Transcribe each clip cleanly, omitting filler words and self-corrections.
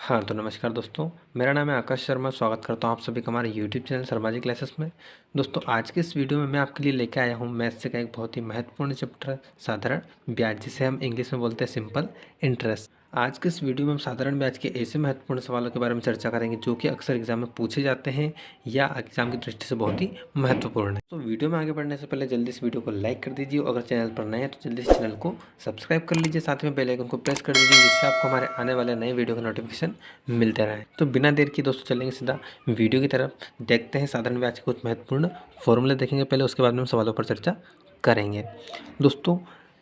हाँ, तो नमस्कार दोस्तों, मेरा नाम है आकाश शर्मा। स्वागत करता हूँ आप सभी का हमारे YouTube channel Sharma ji classes में। दोस्तों, आज के इस वीडियो में मैं आपके लिए लेकर आया हूँ मैथ्स से का एक बहुत ही महत्वपूर्ण चैप्टर साधारण ब्याज, जिसे हम इंग्लिश में बोलते हैं सिंपल इंटरेस्ट। आज के इस वीडियो में हम साधारण ब्याज के ऐसे महत्वपूर्ण सवालों के बारे में चर्चा करेंगे जो कि अक्सर एग्जाम में पूछे जाते हैं या एग्जाम की दृष्टि से बहुत ही महत्वपूर्ण है। तो वीडियो में आगे बढ़ने से पहले जल्दी इस वीडियो को लाइक कर दीजिए। अगर चैनल पर नए हैं तो जल्दी से चैनल को सब्सक्राइब कर लीजिए, साथ में बेल आइकन को प्रेस कर दीजिए जिससे आपको हमारे आने वाले नए वीडियो का नोटिफिकेशन मिलते रहे। तो बिना देर की दोस्तों चलेंगे सीधा वीडियो की तरफ, देखते हैं साधारण ब्याज के कुछ महत्वपूर्ण फॉर्मूले देखेंगे पहले, उसके बाद में हम सवालों पर चर्चा करेंगे। दोस्तों,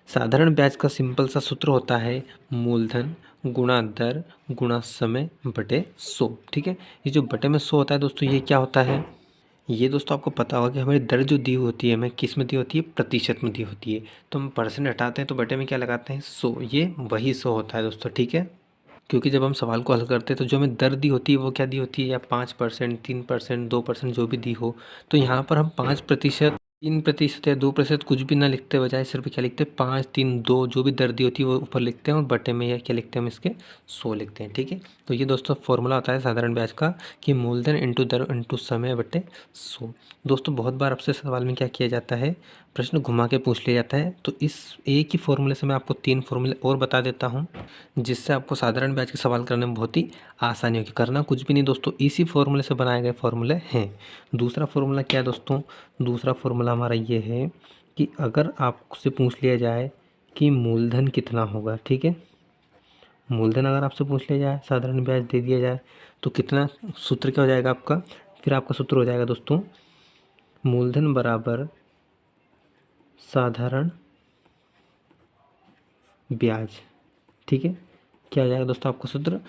साधारण ब्याज का सिंपल सा सूत्र होता है मूलधन गुणा दर गुणा समय बटे 100। ठीक है, ये जो बटे में 100 होता है दोस्तों, ये क्या होता है? ये दोस्तों आपको पता होगा कि हमारी दर जो दी होती है हमें किस में दी होती है? प्रतिशत में दी होती है। तो हम परसेंट हटाते हैं तो बटे में क्या लगाते हैं? 100। ये वही 100 होता है दोस्तों। ठीक है, क्योंकि जब हम सवाल को हल करते हैं तो जो हमें दर दी होती है वो क्या दी होती है? या 5%, 3%, 2% जो भी दी हो, तो यहाँ पर हम 5%, 3% या 2% कुछ भी ना लिखते बजाय सिर्फ क्या लिखते हैं? 5, 3, 2 जो भी दर दी होती है वो ऊपर लिखते हैं और बटे में या क्या लिखते हैं हम इसके? 100 लिखते हैं। ठीक है, तो ये दोस्तों फॉर्मूला होता है साधारण ब्याज का कि मूलधन इंटू दर इंटू समय बटे 100। दोस्तों, बहुत बार आपसे सवाल में क्या किया जाता है? प्रश्न घुमा के पूछ लिया जाता है। तो इस एक ही फॉर्मूले से मैं आपको 3 फॉर्मूले और बता देता हूँ जिससे आपको साधारण ब्याज के सवाल करने में बहुत ही आसानी होगी। करना कुछ भी नहीं दोस्तों, इसी फॉर्मूले से बनाए गए फॉर्मूले हैं। दूसरा फॉर्मूला क्या है दोस्तों? दूसरा फॉर्मूला हमारा ये है कि अगर आपसे पूछ लिया जाए कि मूलधन कितना होगा, ठीक है, मूलधन अगर आपसे पूछ लिया जाए, साधारण ब्याज दे दिया जाए तो कितना, सूत्र क्या हो जाएगा आपका? फिर आपका सूत्र हो जाएगा दोस्तों मूलधन बराबर साधारण ब्याज। ठीक है, क्या हो जाएगा दोस्तों आपका सूत्र?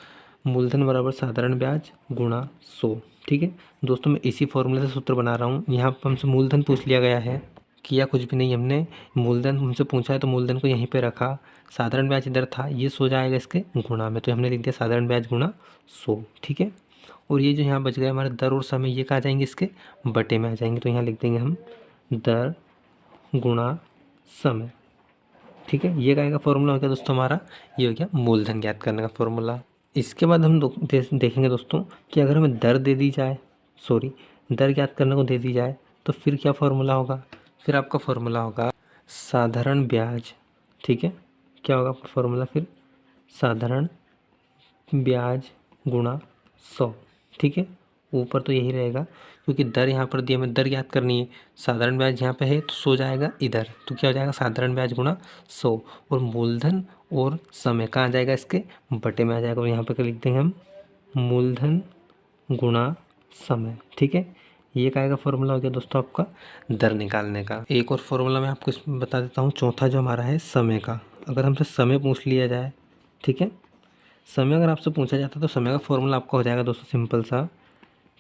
मूलधन बराबर साधारण ब्याज गुणा 100। ठीक है दोस्तों, मैं इसी फॉर्मूले से सूत्र बना रहा हूँ। यहाँ पर हमसे मूलधन पूछ लिया गया है, किया कुछ भी नहीं हमने, मूलधन हमसे पूछा है तो मूलधन को यहीं पे रखा, साधारण ब्याज इधर था, ये 100 जाएगा इसके गुणा में, तो हमने लिख दिया साधारण ब्याज गुणा 100। ठीक है, और ये जो यहाँ बच गया हमारे दर और समय, ये कहाँ जाएंगे? इसके बटे में आ जाएंगे। तो यहाँ लिख देंगे हम दर गुणा समय। ठीक है, ये का फॉर्मूला हो गया दोस्तों हमारा, ये हो गया मूलधन ज्ञात करने का फॉर्मूला। इसके बाद हम देखेंगे दोस्तों कि अगर हमें दर दे दी जाए, सॉरी, दर ज्ञात करने को दे दी जाए तो फिर क्या फॉर्मूला होगा? फिर आपका फॉर्मूला होगा साधारण ब्याज। ठीक है, क्या होगा आपका फॉर्मूला फिर? साधारण ब्याज गुणा 100। ठीक है, ऊपर तो यही रहेगा क्योंकि दर यहाँ पर दी, हमें दर याद करनी है। साधारण ब्याज यहाँ पे है तो 100 जाएगा इधर, तो क्या हो जाएगा? साधारण ब्याज गुणा 100। और मूलधन और समय कहाँ जाएगा? इसके बटे में आ जाएगा। और यहाँ पे क्या लिख देंगे हम? मूलधन गुणा समय। ठीक है, ये का फॉर्मूला हो गया दोस्तों आपका दर निकालने का। एक और फॉर्मूला मैं आपको इसमें बता देता हूँ, चौथा जो हमारा है समय का। अगर हमसे समय पूछ लिया जाए, ठीक है, समय अगर आपसे पूछा जाता है तो समय का फॉर्मूला आपका हो जाएगा दोस्तों सिंपल सा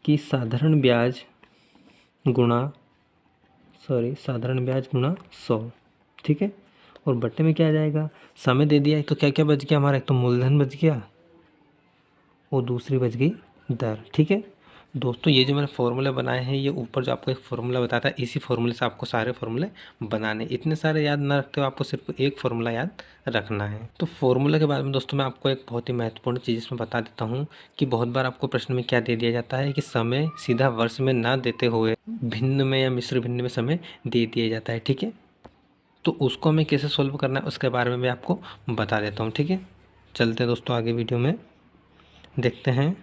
कि साधारण ब्याज गुणा 100। ठीक है, और बट्टे में क्या आ जाएगा? समय दे दिया है तो क्या क्या बच गया हमारा? एक तो मूलधन बच गया और दूसरी बच गई दर। ठीक है दोस्तों, ये जो मैंने फॉर्मूले बनाए हैं, ये ऊपर जो आपको एक फॉर्मूला बताता है, इसी फॉर्मूले से आपको सारे फॉर्मूले बनाने। इतने सारे याद ना रखते हो, आपको सिर्फ एक फॉर्मूला याद रखना है। तो फॉर्मूले के बारे में दोस्तों मैं आपको एक बहुत ही महत्वपूर्ण चीज़ इसमें बता देता हूँ कि बहुत बार आपको प्रश्न में क्या दे दिया जाता है कि समय सीधा वर्ष में ना देते हुए भिन्न में या मिश्र भिन्न में समय दे दिया जाता है। ठीक है, तो उसको हमें कैसे सोल्व करना है उसके बारे में मैं आपको बता देता हूँ। ठीक है, चलते हैं दोस्तों आगे वीडियो में, देखते हैं।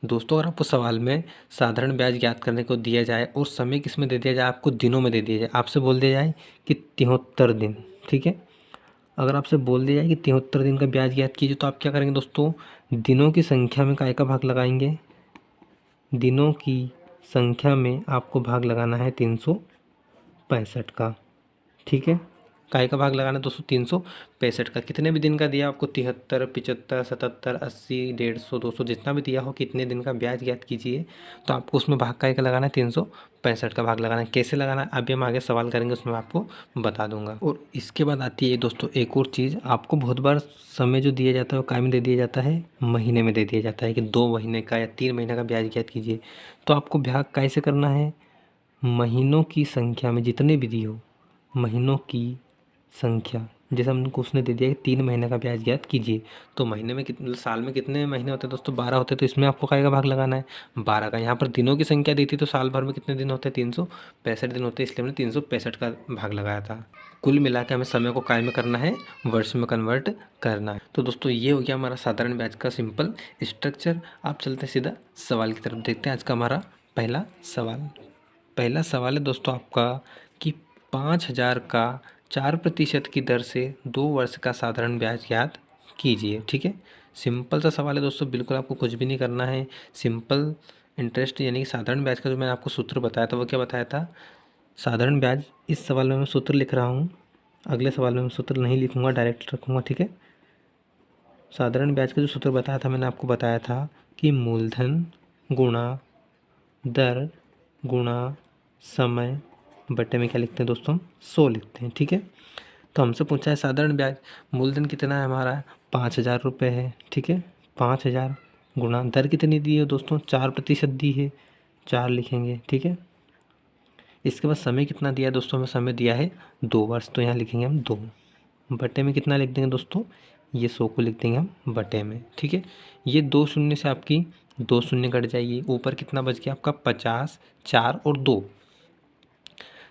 दोस्तों, अगर आपको सवाल में साधारण ब्याज ज्ञात करने को दिया जाए और समय किस में दे दिया जाए? आपको दिनों में दे दिया जाए, आपसे बोल दिया जाए कि 73 दिन। ठीक है, अगर आपसे बोल दिया जाए कि 73 दिन का ब्याज ज्ञात कीजिए तो आप क्या करेंगे दोस्तों? दिनों की संख्या में काय का भाग लगाएंगे? दिनों की संख्या में आपको भाग लगाना है 365 का। ठीक है, काय का भाग लगाना है दोस्तों 365 का। कितने भी दिन का दिया आपको, 73, 75, 77, 80, 150, 200, जितना भी दिया हो, कितने दिन का ब्याज ज्ञात कीजिए, तो आपको उसमें भाग काय का लगाना है? 365 का भाग लगाना है। कैसे लगाना है अभी हम आगे सवाल करेंगे, उसमें आपको बता दूंगा। और इसके बाद आती है दोस्तों एक और चीज़, आपको बहुत बार समय जो दिया जाता है वो काय में दे दिया जाता है? महीने में दे दिया जाता है कि 2 महीने का या 3 महीने का ब्याज ज्ञात कीजिए। तो आपको भाग काय से करना है? महीनों की संख्या में, जितने भी दी हो महीनों की संख्या, जैसे हमको उसने दे दिया कि 3 महीने का ब्याज ज्ञात कीजिए, तो महीने में कितने, साल में कितने महीने होते हैं दोस्तों? 12 होते हैं। तो इसमें आपको काय का भाग लगाना है? 12 का। यहाँ पर दिनों की संख्या दी थी तो साल भर में कितने दिन होते हैं? 365 दिन होते हैं, इसलिए हमने 365 का भाग लगाया था। कुल मिला के हमें समय को काय में करना है? वर्ष में कन्वर्ट करना है। तो दोस्तों ये हो गया हमारा साधारण ब्याज का सिंपल स्ट्रक्चर। आप चलते सीधा सवाल की तरफ, देखते हैं आज का हमारा पहला सवाल। पहला सवाल है दोस्तों आपका कि 5,000 का 4% की दर से 2 वर्ष का साधारण ब्याज ज्ञात कीजिए। ठीक है, सिंपल सा सवाल है दोस्तों, बिल्कुल आपको कुछ भी नहीं करना है। सिंपल इंटरेस्ट यानी कि साधारण ब्याज का जो मैंने आपको सूत्र बताया था वो क्या बताया था? साधारण ब्याज, इस सवाल में मैं सूत्र लिख रहा हूँ, अगले सवाल में मैं सूत्र नहीं लिखूँगा, डायरेक्ट रखूँगा। ठीक है, साधारण ब्याज का जो सूत्र बताया था मैंने आपको बताया था कि मूलधन गुणा दर गुणा समय बटे में क्या लिखते हैं दोस्तों? 100 लिखते हैं। ठीक है, तो हमसे पूछा है साधारण ब्याज, मूलधन कितना है हमारा? 5,000 रुपये है। ठीक है, 5,000 गुणा दर कितनी दी है दोस्तों? 4% दी है, 4 लिखेंगे। ठीक है, इसके बाद समय कितना दिया है दोस्तों? हमें समय दिया है 2 वर्ष, तो यहाँ लिखेंगे हम 2। बटे में कितना लिख देंगे दोस्तों? ये 100 को लिख देंगे हम बटे में। ठीक है, ये 2 शून्य से आपकी 2 शून्य कट जाएगी, ऊपर कितना बच गया आपका? 50, 4 और 2।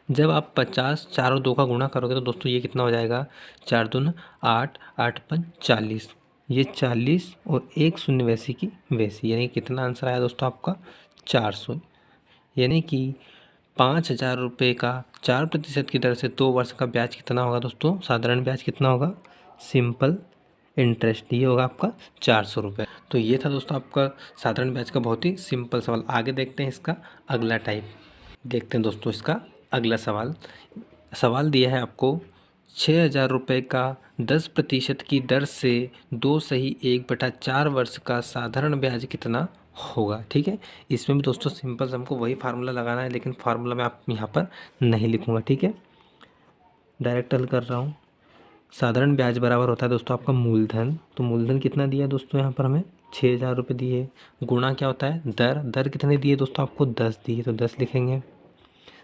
जब आप 50, 4 और 2 का गुणा करोगे तो दोस्तों ये कितना हो जाएगा? 4 दूनी 8, 8 पंच 40, ये 40 और 1 शून्य वैसी की वैसी, यानी कितना आंसर आया दोस्तों आपका? 400। यानी कि 5,000 रुपये का 4% की दर से 2 वर्ष का ब्याज कितना होगा दोस्तों? साधारण ब्याज कितना होगा? सिंपल इंटरेस्ट, ये होगा आपका 400 रुपये। तो ये था दोस्तों आपका साधारण ब्याज का बहुत ही सिंपल सवाल। आगे देखते हैं इसका अगला टाइप। देखते हैं दोस्तों इसका अगला सवाल। सवाल दिया है आपको 6,000 रुपये का 10% की दर से 2 सही 1/4 वर्ष का साधारण ब्याज कितना होगा? ठीक है, इसमें भी दोस्तों सिंपल हमको वही फार्मूला लगाना है, लेकिन फार्मूला मैं आप यहाँ पर नहीं लिखूँगा। ठीक है, डायरेक्ट हल कर रहा हूँ। साधारण ब्याज बराबर होता है दोस्तों आपका मूलधन, तो मूलधन कितना दिया है दोस्तों? यहाँ पर हमें 6,000 रुपये दिए। गुणा क्या होता है? दर, दर कितने दिए दोस्तों आपको? 10 दिए, तो 10 लिखेंगे।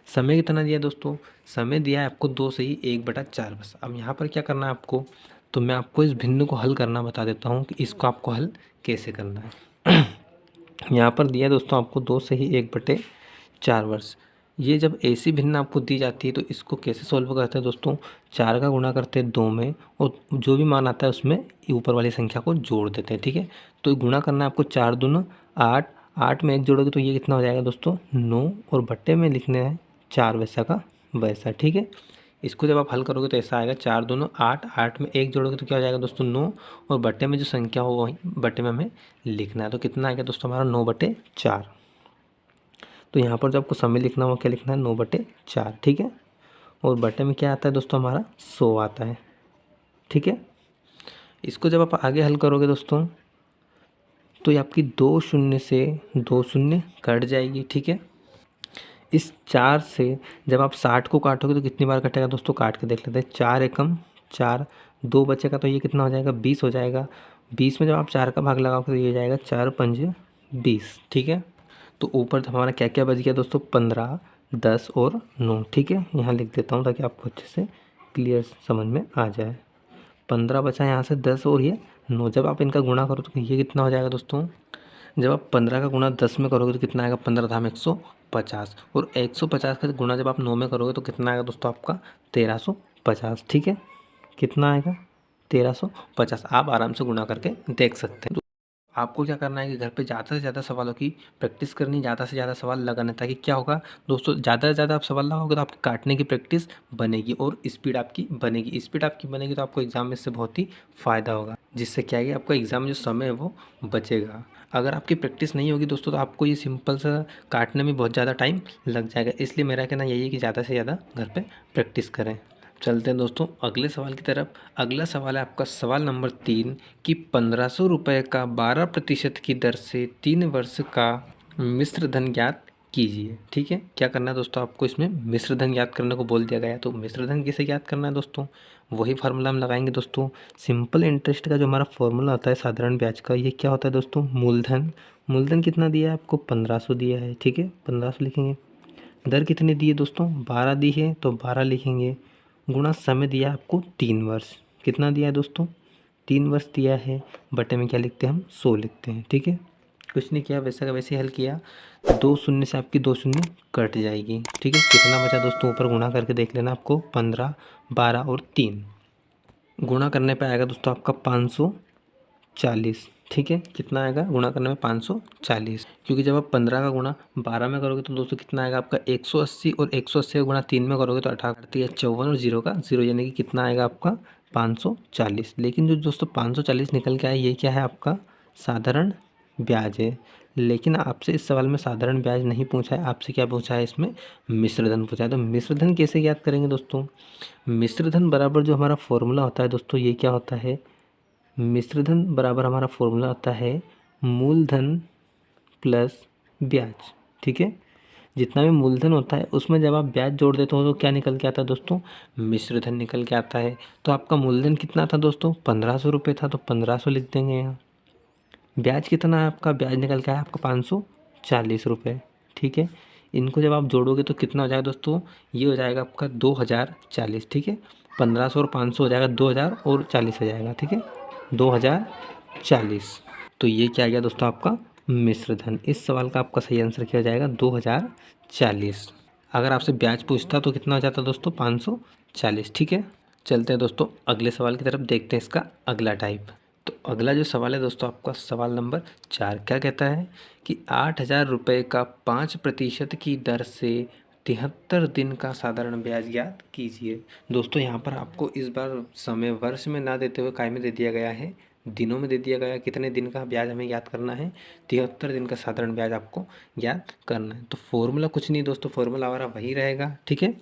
समय कितना दिया दोस्तों? समय दिया है आपको 2 सही 1/4 बस। अब यहाँ पर क्या करना है आपको? तो मैं आपको इस भिन्न को हल करना बता देता हूँ कि इसको आपको हल कैसे करना है। यहाँ पर दिया है दोस्तों आपको 2 सही 1/4 वर्ष। ये जब ऐसी भिन्न आपको दी जाती है तो इसको कैसे सॉल्व करते हैं दोस्तों? 4 का गुणा करते हैं 2 में, और जो भी मान आता है उसमें ऊपर वाली संख्या को जोड़ देते हैं। ठीक है, तो गुणा करना है आपको 4 दूना 8, 8 में 1 जोड़ोगे तो ये कितना हो जाएगा दोस्तों? 9, और बट्टे में लिखने हैं 4 वैसा का वैसा। ठीक है, इसको जब आप हल करोगे तो ऐसा आएगा 4 दूना 8, 8 में 1 जोड़ोगे तो क्या हो जाएगा दोस्तों? 9, और बट्टे में जो संख्या हो वही बट्टे में हमें लिखना है। तो कितना आएगा दोस्तों हमारा? 9/4। तो यहाँ पर जो आपको समय लिखना हो क्या लिखना है? 9/4। ठीक है, और बटे में क्या आता है दोस्तों? हमारा 100 आता है। ठीक है, इसको जब आप आगे हल करोगे दोस्तों तो ये आपकी 2 शून्य से 2 शून्य कट जाएगी। ठीक है, इस 4 से जब आप 60 को काटोगे तो कितनी बार कटेगा दोस्तों? काट के देख लेते हैं। 4 एकम 4, 2 बचेगा तो ये कितना हो जाएगा? 20 हो जाएगा। 20 में जब आप 4 का भाग लगाओगे तो ये जाएगा 4 पंज 20। ठीक है, तो ऊपर हमारा क्या क्या बच गया दोस्तों? 15, 10 और 9। ठीक है, यहाँ लिख देता हूँ ताकि आपको अच्छे से क्लियर समझ में आ जाए। 15 बचा यहाँ से, 10 और ये 9। जब आप इनका गुणा करो तो ये कितना हो जाएगा दोस्तों? जब आप 15 का गुणा 10 में करोगे तो कितना आएगा? 15 धाम 150, और 150 का गुणा जब आप 9 में करोगे तो कितना आएगा दोस्तों आपका? 1350। ठीक है, कितना आएगा? 1350। आप आराम से गुणा करके देख सकते हैं। आपको क्या करना है कि घर पे ज़्यादा से ज़्यादा सवालों की प्रैक्टिस करनी, ज़्यादा से ज़्यादा सवाल लगाने, ताकि क्या होगा दोस्तों? ज़्यादा से ज़्यादा आप सवाल लगाओगे तो आपकी काटने की प्रैक्टिस बनेगी और स्पीड आपकी बनेगी। स्पीड आपकी बनेगी तो आपको एग्ज़ाम में इससे बहुत ही फ़ायदा होगा, जिससे क्या है कि आपका एग्ज़ाम में जो समय है वो बचेगा। अगर आपकी प्रैक्टिस नहीं होगी दोस्तों तो आपको ये सिंपल सा काटने में बहुत ज़्यादा टाइम लग जाएगा। इसलिए मेरा कहना यही है कि ज़्यादा से ज़्यादा घर पर प्रैक्टिस करें। चलते हैं दोस्तों अगले सवाल की तरफ। अगला सवाल है आपका सवाल नंबर 3 कि 1,500 रुपये का 12% की दर से 3 वर्ष का मिश्र धन ज्ञात कीजिए। ठीक है, क्या करना है दोस्तों? आपको इसमें मिश्र धन ज्ञात करने को बोल दिया गया है। तो मिश्र धन कैसे ज्ञात करना है दोस्तों? वही फार्मूला हम लगाएंगे दोस्तों। सिंपल इंटरेस्ट का जो हमारा फॉर्मूला होता है साधारण ब्याज का, ये क्या होता है दोस्तों? मूलधन। मूलधन कितना दिया है आपको? 1,500 दिया है। ठीक है, 1,500 लिखेंगे। दर कितनी दी है दोस्तों? 12 दी है तो 12 लिखेंगे। गुणा समय दिया आपको 3 वर्ष। कितना दिया है दोस्तों, 3 वर्ष दिया है, बटे में क्या लिखते हैं हम 100 लिखते हैं। ठीक है, कुछ नहीं किया, वैसे का वैसे हल किया, 2 शून्य से आपकी 2 शून्य कट जाएगी। ठीक है, कितना बचा दोस्तों, ऊपर गुणा करके देख लेना आपको, 15, 12 और 3 गुणा करने पे आएगा दोस्तों आपका 540। ठीक है, कितना आएगा गुणा करने में 540, क्योंकि जब आप 15 का गुणा 12 में करोगे तो दोस्तों कितना आएगा आपका 180, और 180 का गुणा 3 में करोगे तो 18 54, और 0 का 0 यानी कि कितना आएगा आपका 540। लेकिन जो दोस्तों 540 निकल के आया ये क्या है, आपका साधारण ब्याज है। लेकिन आपसे इस सवाल में साधारण ब्याज नहीं पूछा है, आपसे क्या पूछा है, इसमें मिश्रधन पूछा है। तो मिश्रधन कैसे याद करेंगे दोस्तों, मिश्रधन बराबर जो हमारा फॉर्मूला होता है दोस्तों, ये क्या होता है, मिश्रधन बराबर हमारा फॉर्मूला होता है मूलधन प्लस ब्याज। ठीक है, जितना भी मूलधन होता है उसमें जब आप ब्याज जोड़ देते हो तो क्या निकल के आता है दोस्तों, मिश्रधन निकल के आता है। तो आपका मूलधन कितना था दोस्तों, 1500 रुपये था, तो 1500 लिख देंगे यहाँ। ब्याज कितना है आपका, ब्याज निकल के आया आपका 540 रुपये। ठीक है, इनको जब आप जोड़ोगे तो कितना हो जाएगा दोस्तों, ये हो जाएगा आपका 2040। ठीक है, 1500 और 500 हो जाएगा 2000 और 40 हो जाएगा। ठीक है, 2040। तो ये क्या आ गया दोस्तों आपका मिश्रधन। इस सवाल का आपका सही आंसर क्या हो जाएगा 2040। अगर आपसे ब्याज पूछता तो कितना हो जाता दोस्तों 540। ठीक है, चलते हैं दोस्तों अगले सवाल की तरफ, देखते हैं इसका अगला टाइप। तो अगला जो सवाल है दोस्तों आपका सवाल नंबर 4 क्या कहता है कि 8000 रुपये का 5% की दर से 73 दिन का साधारण ब्याज ज्ञात कीजिए। दोस्तों यहाँ पर आपको इस बार समय वर्ष में ना देते हुए काय में दे दिया गया है, दिनों में दे दिया गया है। कितने दिन का ब्याज हमें याद करना है, 73 दिन का साधारण ब्याज आपको याद करना है। तो फॉर्मूला कुछ नहीं दोस्तों, फॉर्मूला हमारा वही रहेगा। ठीक है,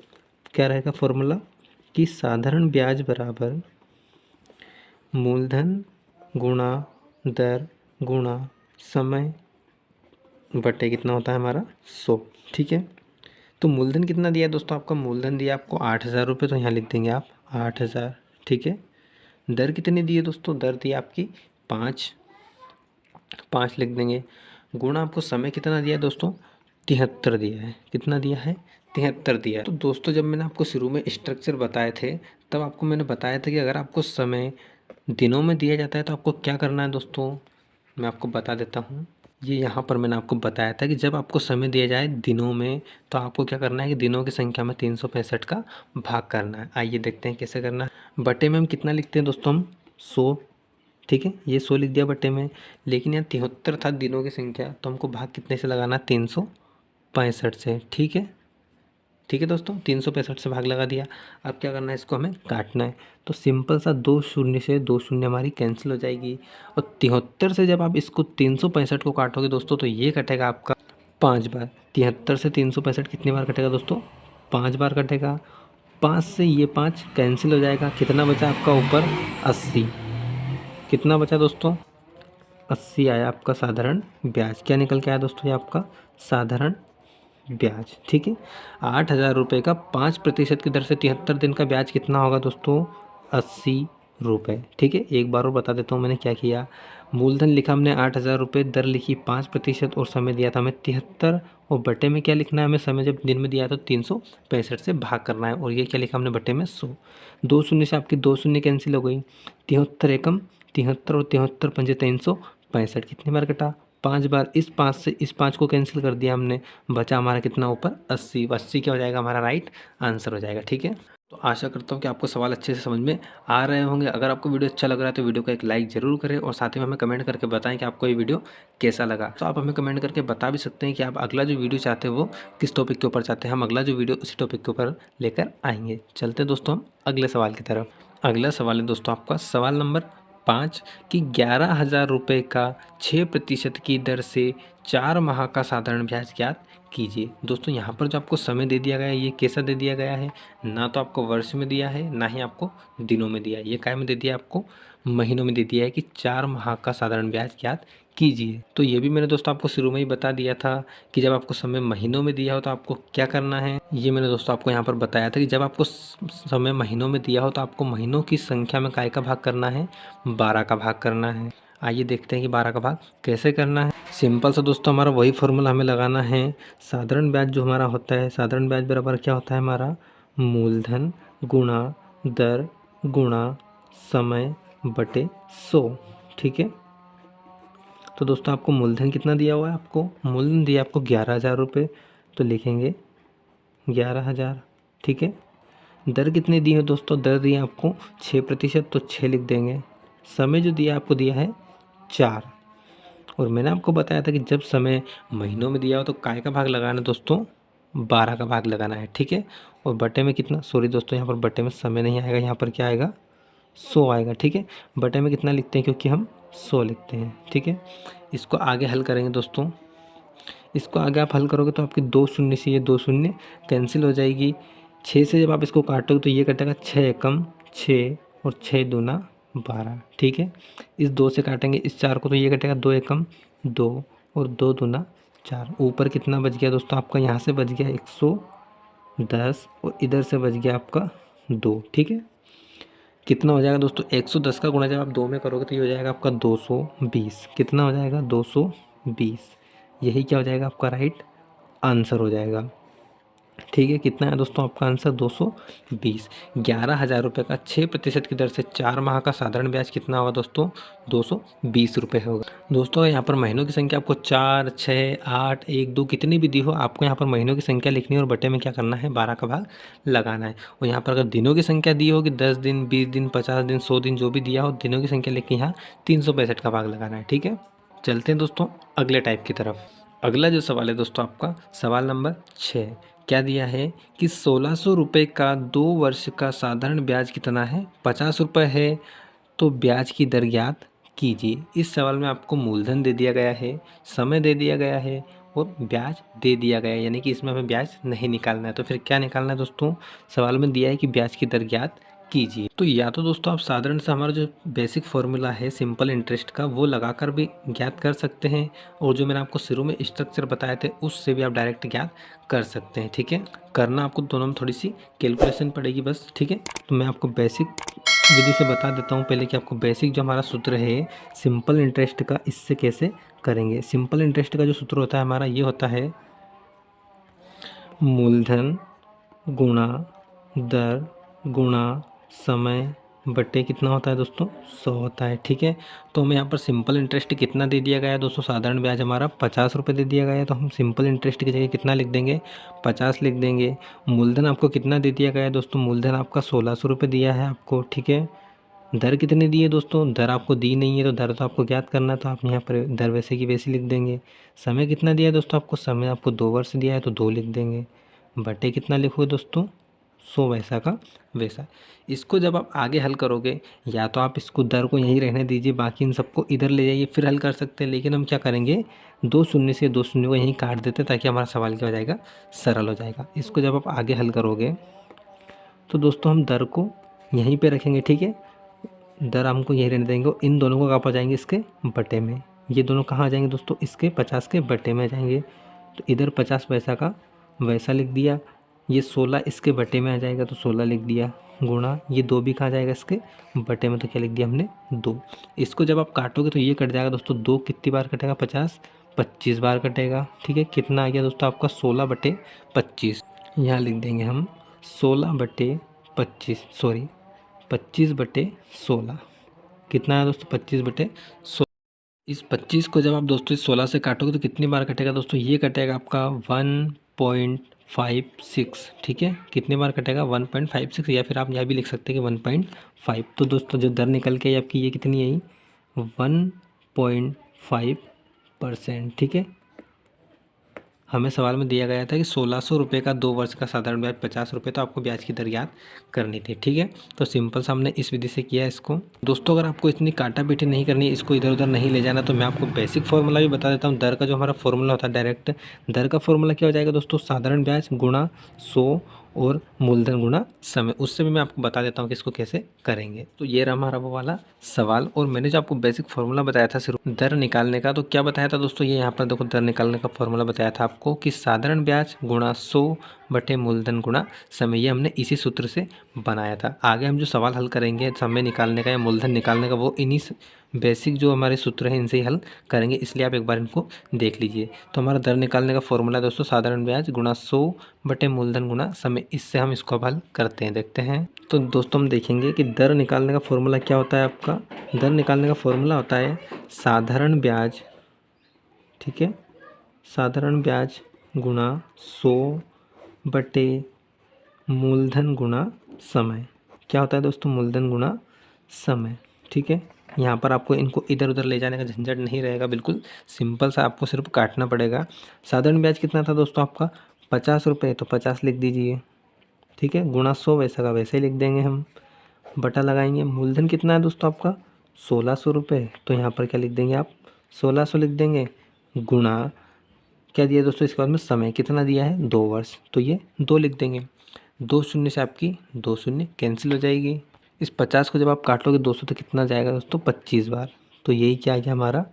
क्या रहेगा फॉर्मूला कि साधारण ब्याज बराबर मूलधन गुणा दर गुणा समय बटे कितना होता है हमारा 100। ठीक है, तो मूलधन कितना दिया है दोस्तों, आपका मूलधन दिया आपको 8000 रुपये, तो यहाँ लिख देंगे आप 8000। ठीक है, दर कितनी दी है दोस्तों, दर दी आपकी 5 लिख देंगे। गुणा आपको समय कितना दिया है दोस्तों, 73 दिया है। कितना दिया है, 73 दिया है। तो दोस्तों जब मैंने आपको शुरू में स्ट्रक्चर बताए थे तब आपको मैंने बताया था कि अगर आपको समय दिनों में दिया जाता है तो आपको क्या करना है दोस्तों, मैं आपको बता देता हूँ। ये यहाँ पर मैंने आपको बताया था कि जब आपको समय दिया जाए दिनों में तो आपको क्या करना है कि दिनों की संख्या में 365 का भाग करना है। आइए देखते हैं कैसे करना है। बटे में हम कितना लिखते हैं दोस्तों, हम 100। ठीक है, ये 100 लिख दिया बटे में, लेकिन यहाँ 73 था दिनों की संख्या, तो हमको भाग कितने से लगाना, 365 से। ठीक है, ठीक है दोस्तों, 365 से भाग लगा दिया। अब क्या करना है, इसको हमें काटना है। तो सिंपल सा 2 शून्य से 2 शून्य हमारी कैंसिल हो जाएगी, और 73 से जब आप इसको 365 को काटोगे दोस्तों तो ये कटेगा आपका 5 बार। 73 से 365 कितनी बार कटेगा दोस्तों, 5 बार कटेगा। 5 से ये 5 कैंसिल हो जाएगा, कितना बचा आपका ऊपर 80। कितना बचा दोस्तों, 80 आया आपका साधारण ब्याज। क्या निकल के आया दोस्तों, ये आपका साधारण ब्याज। ठीक है, 8000 रुपये का 5% की दर से 73 दिन का ब्याज कितना होगा दोस्तों, 80 रुपये। ठीक है, एक बार और बता देता हूँ मैंने क्या किया। मूलधन लिखा हमने 8000 रुपये, दर लिखी 5% और समय दिया था हमें 73, और बटे में क्या लिखना है हमें, समय जब दिन में दिया तो 365 से भाग करना है, और ये क्या लिखा हमने बटे में 100। 2 शून्य से आपकी 2 शून्य कैंसिल हो गई, 73 एकम 73 और 73 पंजे 365 कितनी बार कटा, 5 बार। इस 5 से इस 5 को कैंसिल कर दिया हमने, बचा हमारा कितना ऊपर 80। 80 क्या हो जाएगा हमारा राइट आंसर हो जाएगा। ठीक है, तो आशा करता हूँ कि आपको सवाल अच्छे से समझ में आ रहे होंगे। अगर आपको वीडियो अच्छा लग रहा है तो वीडियो को एक लाइक ज़रूर करें, और साथ ही में हमें कमेंट करके बताएं कि आपको ये वीडियो कैसा लगा। तो आप हमें कमेंट करके बता भी सकते हैं कि आप अगला जो वीडियो चाहते हैं वो किस टॉपिक के ऊपर चाहते हैं, हम अगला जो वीडियो उसी टॉपिक के ऊपर लेकर आएंगे। चलते दोस्तों हम अगले सवाल की तरफ। अगला सवाल है दोस्तों आपका सवाल नंबर 5 कि 11,000 रुपये का 6% की दर से 4 माह का साधारण ब्याज ज्ञात कीजिए। दोस्तों यहाँ पर जो आपको समय दे दिया गया है ये कैसा दे दिया गया है, ना तो आपको वर्ष में दिया है ना ही आपको दिनों में दिया है, ये काय में दे दिया है, आपको महीनों में दे दिया है कि 4 माह का साधारण ब्याज ज्ञात कीजिए। तो ये भी मैंने दोस्तों आपको शुरू में ही बता दिया था कि जब आपको समय महीनों में दिया हो तो आपको क्या करना है। ये मैंने दोस्तों आपको यहाँ पर बताया था कि जब आपको समय महीनों में दिया हो तो आपको महीनों की संख्या में काय का भाग करना है, 12 का भाग करना है। आइए देखते हैं कि 12 का भाग कैसे करना है। सिंपल सा दोस्तों हमारा वही फॉर्मूला हमें लगाना है। साधारण ब्याज जो हमारा होता है, साधारण ब्याज बराबर क्या होता है हमारा, मूलधन गुणा दर गुणा समय बटे 100। ठीक है, तो दोस्तों आपको मूलधन कितना दिया हुआ है? आपको मूलधन दिया आपको 11,000 रुपये, तो लिखेंगे 11,000। ठीक है, दर कितनी दी है दोस्तों? दर दी है आपको 6%, तो 6 लिख देंगे। समय जो दिया आपको दिया है 4, और मैंने आपको बताया था कि जब समय महीनों में दिया हो तो काय का भाग लगाना है दोस्तों? 12 का भाग लगाना है। ठीक है, और बटे में कितना, सॉरी दोस्तों यहाँ पर बटे में समय नहीं आएगा, यहाँ पर क्या आएगा? 100 आएगा। ठीक है, बटे में कितना लिखते हैं? क्योंकि हम 100 लिखते हैं। ठीक है, इसको आगे हल करेंगे दोस्तों। इसको आगे आप हल करोगे तो आपकी 2 शून्य से ये 2 शून्य कैंसिल हो जाएगी। 6 से जब आप इसको काटोगे तो ये कटेगा 6 एकम 6 और 6 दूना 12। ठीक है, इस 2 से काटेंगे इस 4 को तो ये कटेगा 2 एकम 2 और 2 दूना 4। ऊपर कितना बच गया दोस्तों? आपका यहाँ से बच गया 110 और इधर से बच गया आपका 2। ठीक है, कितना हो जाएगा दोस्तों? 110 का गुणा जब आप 2 में करोगे तो ये हो जाएगा आपका 220। कितना हो जाएगा? 220। यही क्या हो जाएगा? आपका राइट आंसर हो जाएगा। ठीक है, कितना है दोस्तों आपका आंसर? 220। 11,000 रुपये का 6% की दर से 4 माह का साधारण ब्याज कितना होगा दोस्तों? 220 रुपये होगा। दोस्तों यहाँ पर महीनों की संख्या आपको 4, 6, 8, 1, 2 कितनी भी दी हो, आपको यहाँ पर महीनों की संख्या लिखनी है और बटे में क्या करना है? 12 का भाग लगाना है। और यहाँ पर अगर दिनों की संख्या दी होगी 10 दिन, 20 दिन, 50 दिन, 100 दिन, जो भी दिया हो, दिनों की संख्या लिख के यहाँ 365 का भाग लगाना है। ठीक है, चलते हैं दोस्तों अगले टाइप की तरफ। अगला जो सवाल है दोस्तों आपका सवाल नंबर 6। क्या दिया है कि 1600 रुपये का 2 वर्ष का साधारण ब्याज कितना है? 50 रुपये है, तो ब्याज की दर ज्ञात कीजिए। इस सवाल में आपको मूलधन दे दिया गया है, समय दे दिया गया है और ब्याज दे दिया गया है, यानी कि इसमें हमें ब्याज नहीं निकालना है। तो फिर क्या निकालना है दोस्तों? सवाल में दिया है कि ब्याज की दर ज्ञात कीजिए। तो या तो दोस्तों आप साधारण से हमारा जो बेसिक फॉर्मूला है सिंपल इंटरेस्ट का वो लगाकर भी ज्ञात कर सकते हैं, और जो मैंने आपको शुरू में स्ट्रक्चर बताए थे उससे भी आप डायरेक्ट ज्ञात कर सकते हैं। ठीक है, करना आपको दोनों में थोड़ी सी कैलकुलेशन पड़ेगी बस। ठीक है, तो मैं आपको बेसिक विधि से बता देता हूँ पहले कि आपको बेसिक जो हमारा सूत्र है सिंपल इंटरेस्ट का, इससे कैसे करेंगे। सिंपल इंटरेस्ट का जो सूत्र होता है हमारा ये होता है मूलधन गुणा दर गुणा समय बटे कितना होता है दोस्तों? 100 होता है। ठीक है, तो हमें यहाँ पर सिंपल इंटरेस्ट कितना दे दिया गया है दोस्तों? साधारण ब्याज हमारा 50 रुपये दे दिया गया है, तो हम सिंपल इंटरेस्ट की जगह कितना लिख देंगे? 50 लिख देंगे। मूलधन आपको कितना दे दिया गया है दोस्तों? मूलधन आपका 1600 रुपये दिया है आपको। ठीक है, दर कितनी दी है दोस्तों? दर आपको दी नहीं है, तो दर तो आपको ज्ञात करना है, तो आप यहाँ पर दर वैसे की वैसी लिख देंगे। समय कितना दिया है दोस्तों आपको? समय आपको 2 वर्ष दिया है, तो 2 लिख देंगे। बटे कितना लिखोगे दोस्तों? 100 वैसा का वैसा। इसको जब आप आगे हल करोगे, या तो आप इसको दर को यहीं रहने दीजिए, बाकी इन सबको इधर ले जाइए फिर हल कर सकते हैं, लेकिन हम क्या करेंगे? 2 शून्य से 2 शून्य को यहीं काट देते हैं, ताकि हमारा सवाल क्या हो जाएगा? सरल हो जाएगा। इसको जब आप आगे हल करोगे तो दोस्तों हम दर को यहीं पे रखेंगे। ठीक है, दर हमको यहीं रहने देंगे, इन दोनों को कहाँ पर जाएंगे? इसके बटे में। ये दोनों कहाँ आ जाएंगे दोस्तों? इसके 50 के बटे में जाएंगे। तो इधर 50 वैसा का वैसा लिख दिया, ये 16 इसके बटे में आ जाएगा, तो 16 लिख दिया, गुणा ये 2 भी कहाँ जाएगा? इसके बटे में, तो क्या लिख दिया हमने? 2। इसको जब आप काटोगे तो ये कट जाएगा दोस्तों। 2 कितनी बार कटेगा? 50 25 बार कटेगा। ठीक है, कितना आ गया दोस्तों आपका? 16/25। यहाँ लिख देंगे हम 16/25, सॉरी 25/16। कितना है दोस्तों? 25/16। इस 25 को जब आप दोस्तों इस 16 से काटोगे तो कितनी बार कटेगा दोस्तों? ये कटेगा आपका 1.56। ठीक है, कितनी बार कटेगा? 1.56, या फिर आप यहाँ भी लिख सकते हैं कि 1.5। तो दोस्तों जो दर निकल के आई आपकी ये कितनी आई? 1.5%। ठीक है, हमें सवाल में दिया गया था कि 1600 रुपये का 2 वर्ष का साधारण ब्याज 50 रुपये, तो आपको ब्याज की दर याद करनी थी। ठीक है, तो सिंपल सा हमने इस विधि से किया इसको। दोस्तों अगर आपको इतनी काटा पीटी नहीं करनी, इसको इधर उधर नहीं ले जाना, तो मैं आपको बेसिक फार्मूला भी बता देता हूँ। दर का जो हमारा फार्मूला होता है डायरेक्ट, दर का फार्मूला क्या हो जाएगा दोस्तों? साधारण ब्याज गुणा 100 और मूलधन गुणा समय। उससे भी मैं आपको बता देता हूँ कि इसको कैसे करेंगे। तो ये रहा हमारा वो वाला सवाल, और मैंने जो आपको बेसिक फार्मूला बताया था सिर्फ दर निकालने का, तो क्या बताया था दोस्तों? ये यहाँ पर देखो दर निकालने का फार्मूला बताया था आपको कि साधारण ब्याज गुणा 100 बटे मूलधन गुणा समय। ये हमने इसी सूत्र से बनाया था। आगे हम जो सवाल हल करेंगे समय निकालने का या मूलधन निकालने का, वो इन्हीं बेसिक जो हमारे सूत्र हैं इनसे ही हल करेंगे, इसलिए आप एक बार इनको देख लीजिए। तो हमारा दर निकालने का फॉर्मूला दोस्तों साधारण ब्याज गुणा 100 बटे मूलधन गुणा समय। इससे हम इसको अब हल करते हैं, देखते हैं। तो दोस्तों हम देखेंगे कि दर निकालने का फॉर्मूला क्या होता है आपका। दर निकालने का फॉर्मूला होता है साधारण ब्याज, ठीक है, साधारण ब्याज गुणा 100 बटे मूलधन गुणा समय। क्या होता है दोस्तों, मूलधन गुणा समय, ठीक है। यहाँ पर आपको इनको इधर उधर ले जाने का झंझट नहीं रहेगा, बिल्कुल सिंपल सा आपको सिर्फ काटना पड़ेगा। साधारण ब्याज कितना था दोस्तों आपका 50 रुपये, तो 50 लिख दीजिए, ठीक है, गुणा 100 वैसा का वैसे ही लिख देंगे हम, बटा लगाएंगे। मूलधन कितना है दोस्तों आपका 1600 रुपये, तो यहाँ पर क्या लिख देंगे आप 1600 लिख देंगे, गुणा क्या दिया दोस्तों इसके बाद में समय कितना दिया है 2 वर्ष, तो ये 2 लिख देंगे। 2 शून्य से आपकी 2 शून्य कैंसिल हो जाएगी। इस 50 को जब आप काट लोगे 200 तो कितना जाएगा दोस्तों 25 बार, तो यही क्या आ गया हमारा,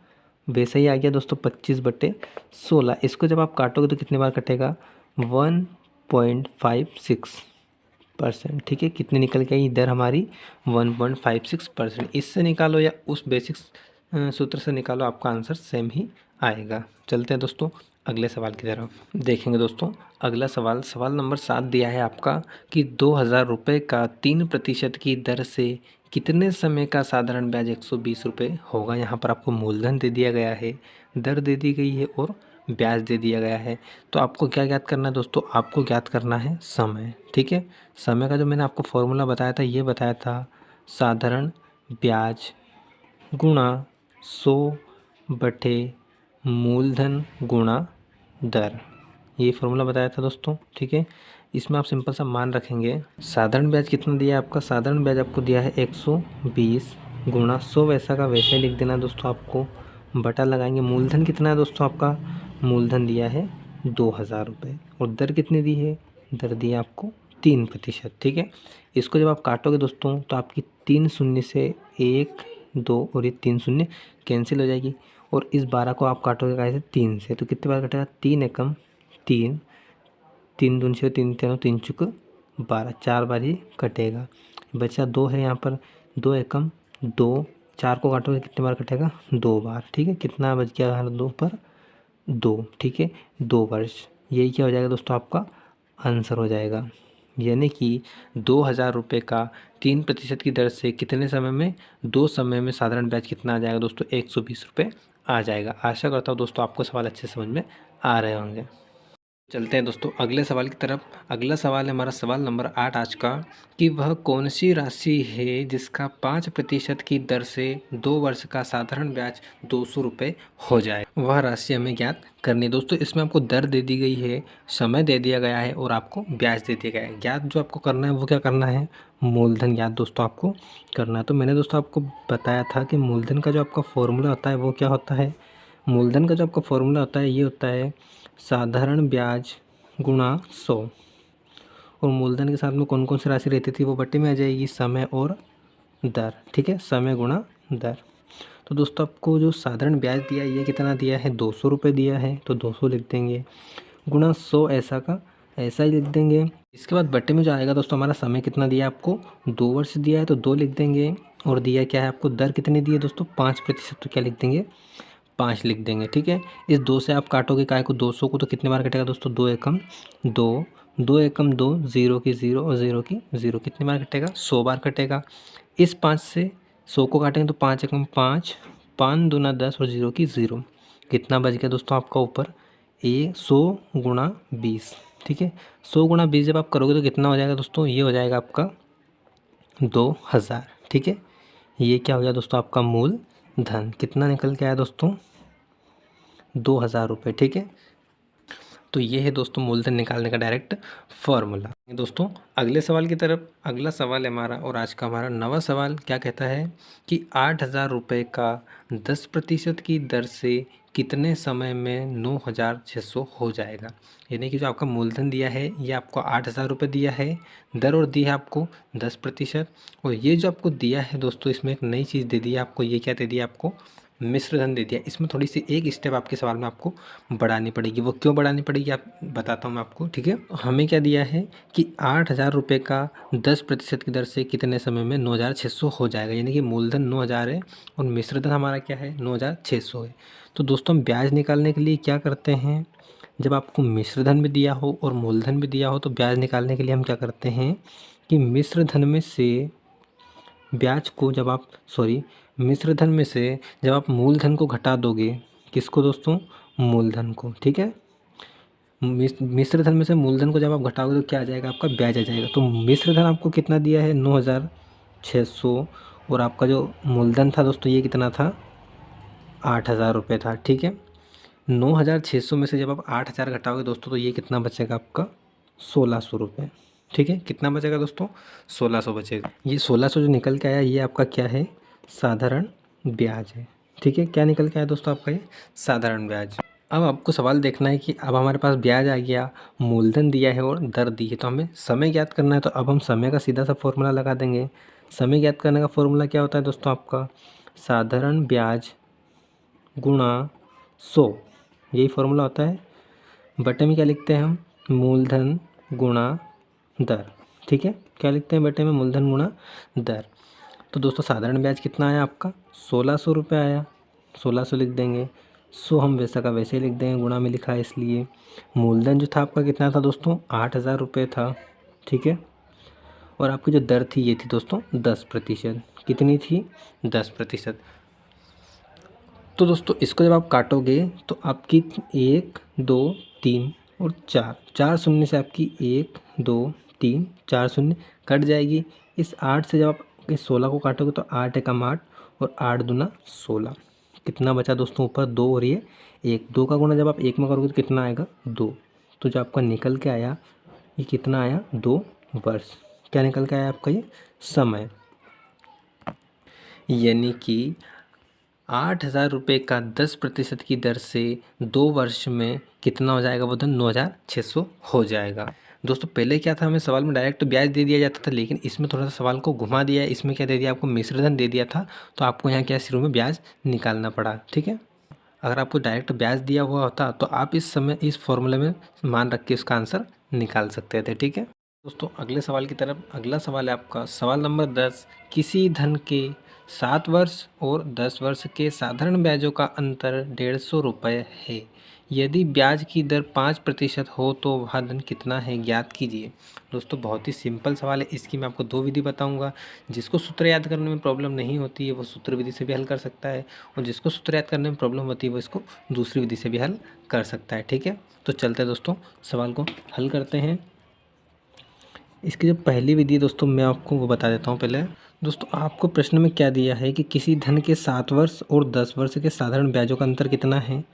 वैसा ही आ गया दोस्तों 25 बटे 16। इसको जब आप काटोगे तो कितने बार कटेगा 1.56%, ठीक है। कितनी निकल के आई दर हमारी 1.56%। इससे निकालो या उस बेसिक सूत्र से निकालो, आपका आंसर सेम ही आएगा। चलते हैं दोस्तों अगले सवाल की तरफ, देखेंगे दोस्तों। अगला सवाल, सवाल नंबर 7 दिया है आपका कि 2000 रुपये का 3% की दर से कितने समय का साधारण ब्याज 120 रुपये होगा। यहाँ पर आपको मूलधन दे दिया गया है, दर दे दी गई है और ब्याज दे दिया गया है। तो आपको क्या ज्ञात करना है दोस्तों, आपको ज्ञात करना है समय, ठीक है। समय का जो मैंने आपको फॉर्मूला बताया था, ये बताया था साधारण ब्याज गुणा 100 बटे मूलधन गुणा दर, ये फॉर्मूला बताया था दोस्तों, ठीक है। इसमें आप सिंपल सा मान रखेंगे। साधारण ब्याज कितना दिया है आपका, साधारण ब्याज आपको दिया है 120 गुणा 100 वैसा का वैसे ही लिख देना दोस्तों आपको, बटा लगाएंगे। मूलधन कितना है दोस्तों आपका, मूलधन दिया है 2000 रुपये और दर कितनी दी है, दर दी है आपको 3%, ठीक है। इसको जब आप काटोगे दोस्तों तो आपकी 3 शून्य से 1 2 और ये 3 शून्य कैंसिल हो जाएगी, और इस 12 को आप काटोगे कैसे 3 से, तो कितने बार कटेगा 3 एकम 3, 3 दूनी से 3 तीनों 3 चुक 12, 4 बार ही कटेगा। बचा 2 है यहाँ पर, 2 एकम 2, 4 को काटोगे कितने बार कटेगा 2 बार, ठीक है। कितना बच गया हमारा 2 पर 2, ठीक है, 2 वर्ष। यही क्या हो जाएगा दोस्तों आपका आंसर हो जाएगा, यानी कि 2000 रुपये का 3% की दर से कितने समय में, 2 समय में साधारण ब्याज कितना आ जाएगा दोस्तों 120 रुपये आ जाएगा। आशा करता हूँ दोस्तों आपको सवाल अच्छे समझ में आ रहे होंगे। चलते हैं दोस्तों अगले सवाल की तरफ। अगला सवाल है हमारा सवाल नंबर 8 आज का, कि वह कौन सी राशि है जिसका 5% की दर से 2 वर्ष का साधारण ब्याज 200 रुपये हो जाए। वह राशि हमें ज्ञात करनी है दोस्तों। इसमें आपको दर दे दी गई है, समय दे दिया गया है और आपको ब्याज दे दिया गया है। ज्ञात जो आपको करना है वो क्या करना है, मूलधन ज्ञात दोस्तों आपको करना है। तो मैंने दोस्तों आपको बताया था कि मूलधन का जो आपका फॉर्मूला होता है वो क्या होता है। मूलधन का जो आपका फॉर्मूला होता है ये होता है साधारण ब्याज गुणा 100, और मूलधन के साथ में कौन कौन सी राशि रहती थी वो बट्टे में आ जाएगी, समय और दर, ठीक है, समय गुणा दर। तो दोस्तों आपको जो साधारण ब्याज दिया है ये कितना दिया है 200 रुपये दिया है, तो 200 लिख देंगे, गुणा 100 ऐसा का ऐसा ही लिख देंगे। इसके बाद बट्टे में जो आएगा दोस्तों हमारा समय कितना दिया है आपको 2 वर्ष दिया है, तो 2 लिख देंगे, और दिया क्या है आपको दर कितनी दी है दोस्तों 5%, तो क्या लिख देंगे 5 लिख देंगे, ठीक है। इस 2 से आप काटोगे काय को 200 को, तो कितने बार कटेगा दोस्तों 2 एकम 2, 2 एकम 2, 0 की 0 और 0 की 0, कितने बार कटेगा 100 बार कटेगा। इस 5 से 100 को काटेंगे तो 5 एकम 5, 5 दूना 10 और 0 की 0, कितना बच गया दोस्तों आपका ऊपर 100 गुणा 20, ठीक है। 100 गुणा 20 जब आप करोगे तो कितना हो जाएगा दोस्तों, ये हो जाएगा आपका 2000, ठीक है। ये क्या हो गया दोस्तों आपका मूल धन कितना निकल के आया दोस्तों 2000 रुपये, ठीक है। तो ये है दोस्तों मूलधन निकालने का डायरेक्ट फॉर्मूला। दोस्तों अगले सवाल की तरफ, अगला सवाल है हमारा और आज का हमारा नवा सवाल क्या कहता है कि 8000 रुपये का 10% की दर से कितने समय में 9600 हो जाएगा। यानी कि जो आपका मूलधन दिया है ये आपको 8000 रुपये दिया है, दर और दी है आपको 10%, और ये जो आपको दिया है दोस्तों इसमें एक नई चीज़ दे दी है आपको, ये क्या दे दी है आपको मिश्र धन दे दिया, इसमें थोड़ी सी एक स्टेप आपके सवाल में आपको बढ़ानी पड़ेगी। वो क्यों बढ़ानी पड़ेगी आप बताता हूँ मैं आपको, ठीक है। हमें क्या दिया है कि 8,000 रुपये का 10% की दर से कितने समय में 9,600 हो जाएगा, यानी कि मूलधन 9,000 है और मिश्र धन हमारा क्या है 9,600 है। तो दोस्तों हम ब्याज निकालने के लिए क्या करते हैं, जब आपको मिश्र धन भी दिया हो और मूलधन भी दिया हो तो ब्याज निकालने के लिए हम क्या करते हैं कि मिश्र धन में से ब्याज को जब आप मिश्र धन में से जब आप मूलधन को घटा दोगे, किसको दोस्तों, मूलधन को, ठीक है। मिश्र धन में से मूलधन को जब आप घटाओगे तो क्या आ जाएगा, आपका ब्याज आ जाएगा। तो मिश्र धन आपको कितना दिया है 9,600 और आपका जो मूलधन था दोस्तों ये कितना था 8,000 रुपये था, ठीक है। 9,600 में से जब आप 8,000 घटाओगे दोस्तों तो ये कितना बचेगा आपका 1,600 रुपये, ठीक है। कितना बचेगा दोस्तों 1,600 बचेगा। ये 1,600 जो निकल के आया ये आपका क्या है साधारण ब्याज है, ठीक है। क्या निकल के आया दोस्तों आपका ये साधारण ब्याज। अब आपको सवाल देखना है कि अब हमारे पास ब्याज आ गया, मूलधन दिया है और दर दी है, तो हमें समय ज्ञात करना है। तो अब हम समय का सीधा सा फॉर्मूला लगा देंगे। समय ज्ञात करने का फॉर्मूला क्या होता है दोस्तों आपका साधारण ब्याज गुणा 100, यही फॉर्मूला होता है। बटे में क्या लिखते हैं हम मूलधन गुणा दर, ठीक है। क्या लिखते हैं बटे में मूलधन गुणा दर। तो दोस्तों साधारण ब्याज कितना आया आपका 1,600 रुपये आया, 1,600 लिख देंगे। 100 हम वैसा का वैसे ही लिख देंगे, गुणा में लिखा है इसलिए। मूलधन जो था आपका कितना था दोस्तों 8,000 रुपये था, ठीक है। और आपकी जो दर थी ये थी दोस्तों 10%। कितनी थी 10%। तो दोस्तों इसको जब आप काटोगे तो आपकी 1 2 3 और 4 शून्य से आपकी 1 2 3 4 शून्य कट जाएगी। इस 8 से जब आप इस 16 को काटोगे तो 8 एकम 8 और 8 दूना 16। कितना बचा दोस्तों ऊपर 2 और ये 1, 2 का गुणा जब आप 1 में करोगे तो कितना आएगा 2। तो जो आपका निकल के आया ये कितना आया 2 वर्ष। क्या निकल के आया आपका ये समय, यानी कि 8,000 रुपये का 10% की दर से 2 वर्ष में कितना हो जाएगा वो धन 9,600 हो जाएगा। दोस्तों पहले क्या था हमें सवाल में डायरेक्ट ब्याज दे दिया जाता था, लेकिन इसमें थोड़ा सा सवाल को घुमा दिया है। इसमें क्या दे दिया आपको मिश्र धन दे दिया था, तो आपको यहाँ क्या शुरू में ब्याज निकालना पड़ा, ठीक है। अगर आपको डायरेक्ट ब्याज दिया हुआ होता तो आप इस समय इस फॉर्मूले में मान रख के उसका आंसर निकाल सकते थे, ठीक है। दोस्तों अगले सवाल की तरफ, अगला सवाल है आपका सवाल नंबर 10। किसी धन के 7 वर्ष और 10 वर्ष के साधारण ब्याजों का अंतर 150 रुपये है। यदि ब्याज की दर 5% हो तो वह धन कितना है, ज्ञात कीजिए। दोस्तों बहुत ही सिंपल सवाल है, इसकी मैं आपको 2 विधि बताऊंगा। जिसको सूत्र याद करने में प्रॉब्लम नहीं होती है वो सूत्र विधि से भी हल कर सकता है, और जिसको सूत्र याद करने में प्रॉब्लम होती है वो इसको दूसरी विधि से भी हल कर सकता है, ठीक है। तो चलते हैं दोस्तों सवाल को हल करते हैं। इसकी जो पहली विधि है दोस्तों मैं आपको वो बता देता हूँ पहले। दोस्तों आपको प्रश्न में क्या दिया है कि किसी धन के 7 वर्ष और 10 वर्ष के साधारण ब्याजों का अंतर कितना है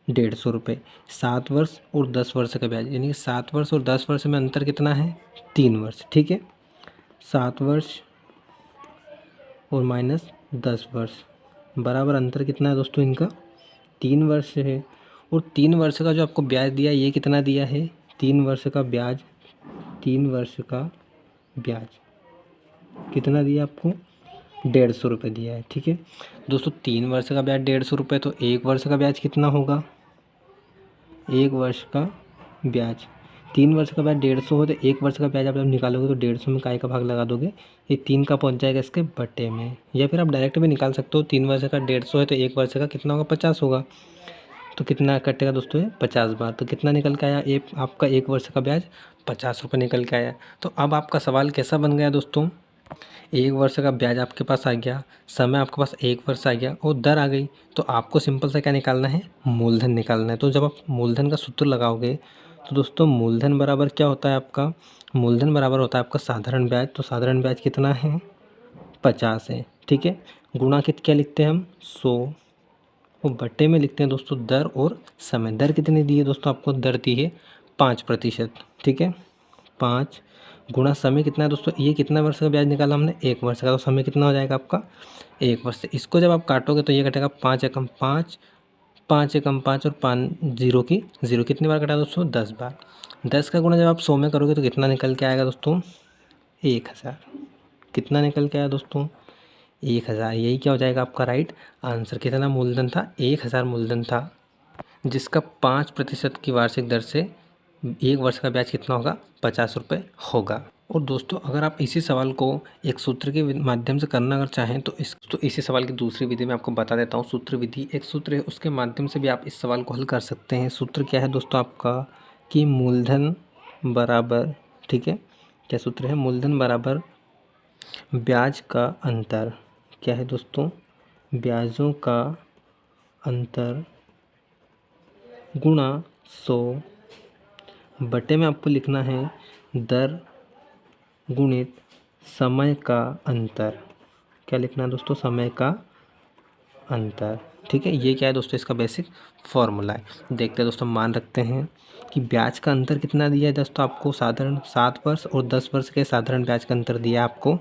150 रुपये। 7 वर्ष और 10 वर्ष का ब्याज, यानी कि 7 वर्ष और 10 वर्ष में अंतर कितना है 3 वर्ष, ठीक है। 7 वर्ष और माइनस 10 वर्ष बराबर अंतर कितना है दोस्तों इनका 3 वर्ष है। और 3 वर्ष का जो आपको ब्याज दिया ये कितना दिया है 3 वर्ष का ब्याज, 3 वर्ष का ब्याज कितना दिया आपको 150 रुपये दिया है, ठीक है। दोस्तों 3 वर्ष का ब्याज 150 रुपये, तो 1 वर्ष का ब्याज कितना होगा 1 वर्ष का ब्याज, 3 वर्ष का ब्याज 150 हो तो 1 वर्ष का ब्याज आप जब निकालोगे तो 150 में काय का भाग लगा दोगे, ये 3 का पहुंच जाएगा इसके बटे में। या फिर आप डायरेक्ट भी निकाल सकते हो, 3 वर्ष का 150 है तो 1 वर्ष का कितना होगा 50 होगा, तो कितना कटेगा दोस्तों ये 50 बार। तो कितना निकल के आया एक आपका 1 वर्ष का ब्याज 50 रुपये निकल के आया। तो अब आपका सवाल कैसा बन गया दोस्तों, 1 वर्ष का ब्याज आपके पास आ गया, समय आपके पास 1 वर्ष आ गया और दर आ गई। तो आपको सिंपल सा क्या निकालना है मूलधन निकालना है। तो जब आप मूलधन का सूत्र लगाओगे तो दोस्तों मूलधन बराबर क्या होता है आपका, मूलधन बराबर होता है आपका साधारण ब्याज। तो साधारण ब्याज कितना है 50 है, ठीक है। गुणा क्या लिखते हैं हम 100 और बट्टे में लिखते हैं दोस्तों दर और समय। दर कितनी दी है दोस्तों आपको, दर दी है 5%, ठीक है। 5 गुणा समय कितना है दोस्तों, ये कितना वर्ष का ब्याज निकाला हमने 1 वर्ष का, तो समय कितना हो जाएगा आपका 1 वर्ष। इसको जब आप काटोगे तो ये कटेगा 5 एकम 5, 5 एकम 5 और 5 जीरो की जीरो, कितनी बार कटा दोस्तों 10 बार। 10 का गुणा जब आप 100 में करोगे तो कितना निकल के आएगा दोस्तों 1000। कितना निकल के आया दोस्तों 1000, यही क्या हो जाएगा आपका राइट आंसर। कितना मूलधन था? 1000 मूलधन था, जिसका 5% की वार्षिक दर से 1 वर्ष का ब्याज कितना होगा? 50 रुपये होगा। और दोस्तों अगर आप इसी सवाल को एक सूत्र के माध्यम से करना अगर चाहें तो इसी सवाल की दूसरी विधि में आपको बता देता हूँ। सूत्र विधि एक सूत्र है, उसके माध्यम से भी आप इस सवाल को हल कर सकते हैं। सूत्र क्या है दोस्तों आपका कि मूलधन बराबर, ठीक है, क्या सूत्र है? मूलधन बराबर ब्याज का अंतर। क्या है दोस्तों? ब्याजों का अंतर गुणा 100 बटे में आपको लिखना है दर गुणित समय का अंतर। क्या लिखना है दोस्तों? समय का अंतर। ठीक है, ये क्या है दोस्तों? इसका बेसिक फॉर्मूला है। देखते हैं दोस्तों, मान रखते हैं कि ब्याज का अंतर कितना दिया है दोस्तों आपको? साधारण 7 वर्ष और 10 वर्ष के साधारण ब्याज का अंतर दिया है आपको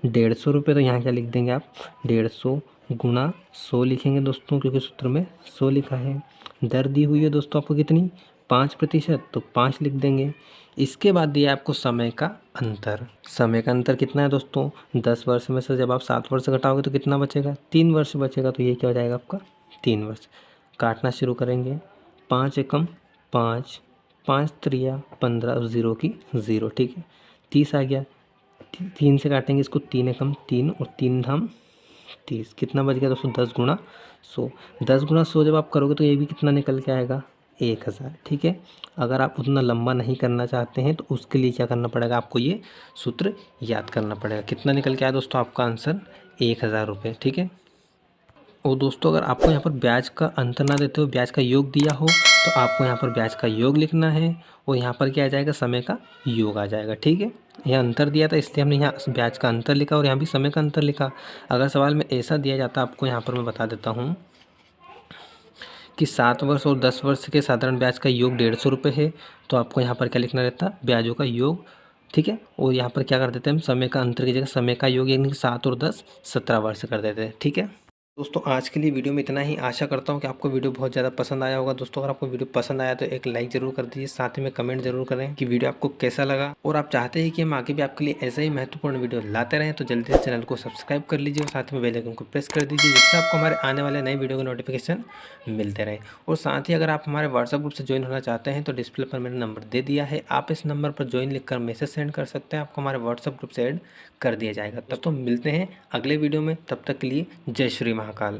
150 रुपये। तो यहाँ क्या लिख देंगे आप? 150 गुणा 100 लिखेंगे दोस्तों, क्योंकि सूत्र में 100 लिखा है। दर दी हुई है दोस्तों आपको कितनी? 5%, तो 5 लिख देंगे। इसके बाद दिया है आपको समय का अंतर। समय का अंतर कितना है दोस्तों? 10 वर्ष में से जब आप 7 वर्ष घटाओगे तो कितना बचेगा? 3 वर्ष बचेगा। तो ये क्या हो जाएगा आपका? 3 वर्ष। काटना शुरू करेंगे। 5 एकम 5, 5 त्रिया 15 और 0 की 0, ठीक है। 30 आ गया, 3 से काटेंगे इसको, 3 एकम 3 और 3 धाम 30। कितना बच गया दोस्तों? 10 गुणा 100। 10 गुणा 100 जब आप करोगे तो ये भी कितना निकल के आएगा? 1000, ठीक है। अगर आप उतना लंबा नहीं करना चाहते हैं तो उसके लिए क्या करना पड़ेगा आपको? ये सूत्र याद करना पड़ेगा। कितना निकल के आया दोस्तों आपका आंसर? 1000 रुपये, ठीक है। और दोस्तों अगर आपको यहाँ पर ब्याज का अंतर ना देते हो, ब्याज का योग दिया हो, तो आपको यहाँ पर ब्याज का योग लिखना है और यहाँ पर क्या आ जाएगा? समय का योग आ जाएगा, ठीक है। यहाँ अंतर दिया था इसलिए हमने यहाँ ब्याज का अंतर लिखा और यहाँ भी समय का अंतर लिखा। अगर सवाल में ऐसा दिया जाता, आपको यहाँ पर मैं बता देता हूँ कि 7 वर्ष और 10 वर्ष के साधारण ब्याज का योग 150 रुपये है, तो आपको यहाँ पर क्या लिखना रहता? ब्याजों का योग, ठीक है। और यहाँ पर क्या कर देते हैं हम? समय का अंतर की जगह समय का योग, यानी कि 7 और 10 17 वर्ष कर देते हैं, ठीक है। दोस्तों आज के लिए वीडियो में इतना ही। आशा करता हूँ कि आपको वीडियो बहुत ज़्यादा पसंद आया होगा। दोस्तों अगर आपको वीडियो पसंद आया तो एक लाइक ज़रूर कर दीजिए, साथ ही में कमेंट जरूर करें कि वीडियो आपको कैसा लगा। और आप चाहते हैं कि हम आगे भी आपके लिए ऐसा ही महत्वपूर्ण वीडियो लाते रहें तो जल्दी से चैनल को सब्सक्राइब कर लीजिए और साथ में बेल आइकन को प्रेस कर दीजिए, जिससे आपको हमारे आने वाले नए वीडियो के नोटिफिकेशन मिलते रहे। और साथ ही अगर आप हमारे व्हाट्सएप ग्रुप से ज्वाइन होना चाहते हैं तो डिस्प्ले पर मैंने नंबर दे दिया है, आप इस नंबर पर ज्वाइन लिखकर मैसेज सेंड कर सकते हैं, आपको हमारे व्हाट्सएप ग्रुप से ऐड कर दिया जाएगा। तब तो मिलते हैं अगले वीडियो में, तब तक के लिए जय श्री महाकाल।